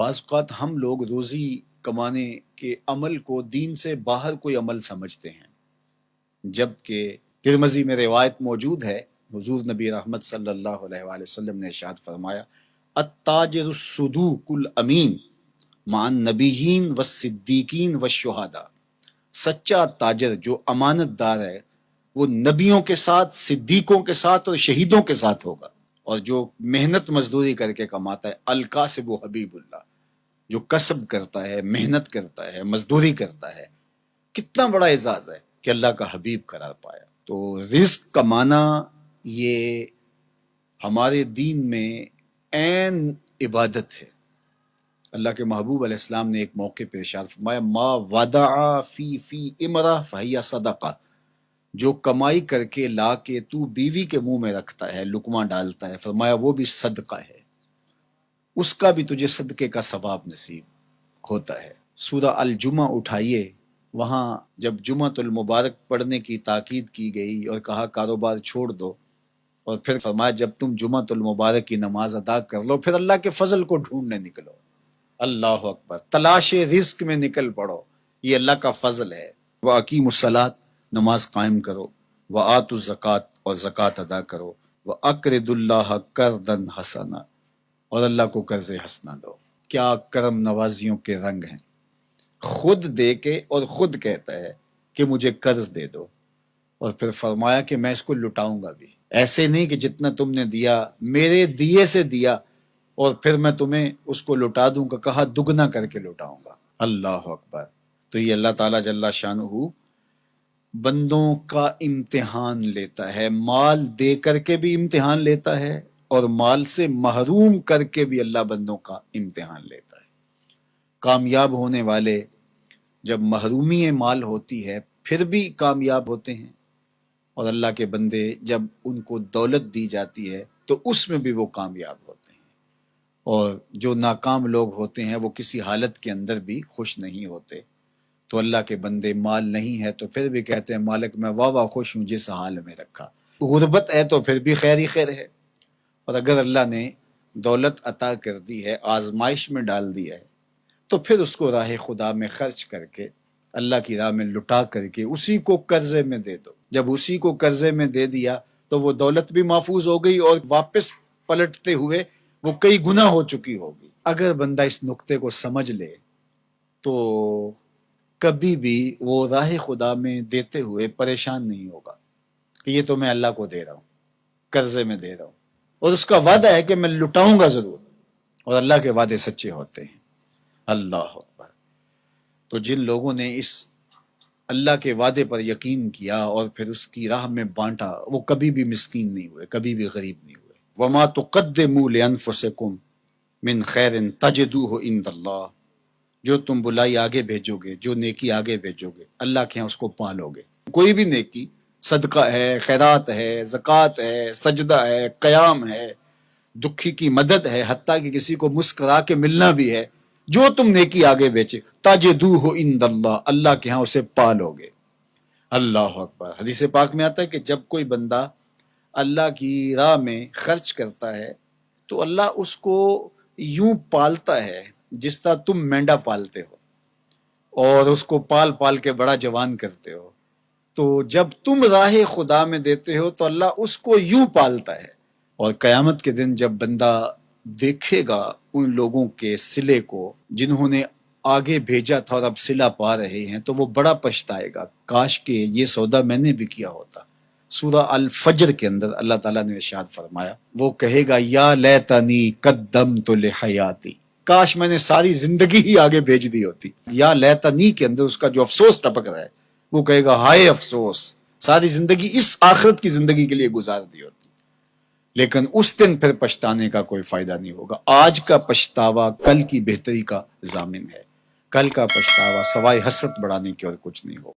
بعض اوقات ہم لوگ روزی کمانے کے عمل کو دین سے باہر کوئی عمل سمجھتے ہیں، جبکہ ترمذی میں روایت موجود ہے، حضور نبی رحمت صلی اللہ علیہ وآلہ وسلم نے ارشاد فرمایا التاجر الصدوق الامین مع النبیین والصدیقین والشہداء، سچا تاجر جو امانت دار ہے وہ نبیوں کے ساتھ، صدیقوں کے ساتھ اور شہیدوں کے ساتھ ہوگا، اور جو محنت مزدوری کر کے کماتا ہے الکاسب حبیب اللہ، جو کسب کرتا ہے، محنت کرتا ہے، مزدوری کرتا ہے، کتنا بڑا اعزاز ہے کہ اللہ کا حبیب قرار پایا۔ تو رزق کمانا یہ ہمارے دین میں عین عبادت ہے۔ اللہ کے محبوب علیہ السلام نے ایک موقع پہ ارشاد فرمایا ما ودع فی امرہ فہی صدقہ، جو کمائی کر کے لا کے تو بیوی کے منہ میں رکھتا ہے، لقمہ ڈالتا ہے، فرمایا وہ بھی صدقہ ہے، اس کا بھی تجھے صدقے کا ثواب نصیب ہوتا ہے۔ سورہ الجمعہ اٹھائیے، وہاں جب جمعۃ المبارک پڑھنے کی تاکید کی گئی اور کہا کاروبار چھوڑ دو، اور پھر فرمایا جب تم جمعۃ المبارک کی نماز ادا کر لو پھر اللہ کے فضل کو ڈھونڈنے نکلو۔ اللہ اکبر، تلاش رزق میں نکل پڑو، یہ اللہ کا فضل ہے۔ وَأَقِیمُوا الصَّلَاةَ، نماز قائم کرو، وَآتُوا الزَّکَاةَ، اور زکوٰۃ ادا کرو، وَأَقْرِضُوا اللَّهَ قَرْضًا حَسَنًا، اور اللہ کو قرض حسنہ دو۔ کیا کرم نوازیوں کے رنگ ہیں، خود دے کے اور خود کہتا ہے کہ مجھے قرض دے دو، اور پھر فرمایا کہ میں اس کو لٹاؤں گا بھی، ایسے نہیں کہ جتنا تم نے دیا میرے دیے سے دیا اور پھر میں تمہیں اس کو لٹا دوں گا، کہا دگنا کر کے لٹاؤں گا۔ اللہ اکبر۔ تو یہ اللہ تعالیٰ جل شانہ بندوں کا امتحان لیتا ہے، مال دے کر کے بھی امتحان لیتا ہے اور مال سے محروم کر کے بھی اللہ بندوں کا امتحان لیتا ہے۔ کامیاب ہونے والے جب محرومی مال ہوتی ہے پھر بھی کامیاب ہوتے ہیں، اور اللہ کے بندے جب ان کو دولت دی جاتی ہے تو اس میں بھی وہ کامیاب ہوتے ہیں، اور جو ناکام لوگ ہوتے ہیں وہ کسی حالت کے اندر بھی خوش نہیں ہوتے۔ تو اللہ کے بندے مال نہیں ہے تو پھر بھی کہتے ہیں مالک میں واہ واہ خوش ہوں جس حال میں رکھا، غربت ہے تو پھر بھی خیر ہی خیر ہے، اور اگر اللہ نے دولت عطا کر دی ہے، آزمائش میں ڈال دیا ہے، تو پھر اس کو راہ خدا میں خرچ کر کے، اللہ کی راہ میں لٹا کر کے اسی کو قرضے میں دے دو۔ جب اسی کو قرضے میں دے دیا تو وہ دولت بھی محفوظ ہو گئی اور واپس پلٹتے ہوئے وہ کئی گنا ہو چکی ہوگی۔ اگر بندہ اس نقطے کو سمجھ لے تو کبھی بھی وہ راہ خدا میں دیتے ہوئے پریشان نہیں ہوگا کہ یہ تو میں اللہ کو دے رہا ہوں، قرضے میں دے رہا ہوں، اور اس کا وعدہ ہے کہ میں لٹاؤں گا ضرور، اور اللہ کے وعدے سچے ہوتے ہیں۔ اللہ اکبر۔ تو جن لوگوں نے اس اللہ کے وعدے پر یقین کیا اور پھر اس کی راہ میں بانٹا، وہ کبھی بھی مسکین نہیں ہوئے، کبھی بھی غریب نہیں ہوئے۔ وما تقدموا لانفسکم من خیر تجدوہ عند اللہ، جو تم بلائی آگے بھیجو گے، جو نیکی آگے بھیجو گے، اللہ کے ہاں اس کو پالو گے۔ کوئی بھی نیکی، صدقہ ہے، خیرات ہے، زکوٰۃ ہے، سجدہ ہے، قیام ہے، دکھی کی مدد ہے، حتیٰ کہ کسی کو مسکرا کے ملنا بھی ہے، جو تم نیکی آگے بیچے تجدوہ عند اللہ، اللہ کے ہاں اسے پالو گے۔ اللہ اکبر۔ حدیث پاک میں آتا ہے کہ جب کوئی بندہ اللہ کی راہ میں خرچ کرتا ہے تو اللہ اس کو یوں پالتا ہے جس طرح تم مینڈا پالتے ہو اور اس کو پال پال کے بڑا جوان کرتے ہو، تو جب تم راہ خدا میں دیتے ہو تو اللہ اس کو یوں پالتا ہے، اور قیامت کے دن جب بندہ دیکھے گا ان لوگوں کے صلے کو جنہوں نے آگے بھیجا تھا اور اب صلہ پا رہے ہیں، تو وہ بڑا پچھتائے گا، کاش کہ یہ سودا میں نے بھی کیا ہوتا۔ سورہ الفجر کے اندر اللہ تعالیٰ نے ارشاد فرمایا، وہ کہے گا یا لیتنی قدمت لحیاتی، کاش میں نے ساری زندگی ہی آگے بھیج دی ہوتی۔ یا لیتنی کے اندر اس کا جو افسوس ٹپک رہا ہے، وہ کہے گا ہائے افسوس، ساری زندگی اس آخرت کی زندگی کے لیے گزار دی ہوتی۔ لیکن اس دن پھر پچھتانے کا کوئی فائدہ نہیں ہوگا۔ آج کا پچھتاوا کل کی بہتری کا ضامن ہے، کل کا پچھتاوا سوائے حسرت بڑھانے کی اور کچھ نہیں ہوگا۔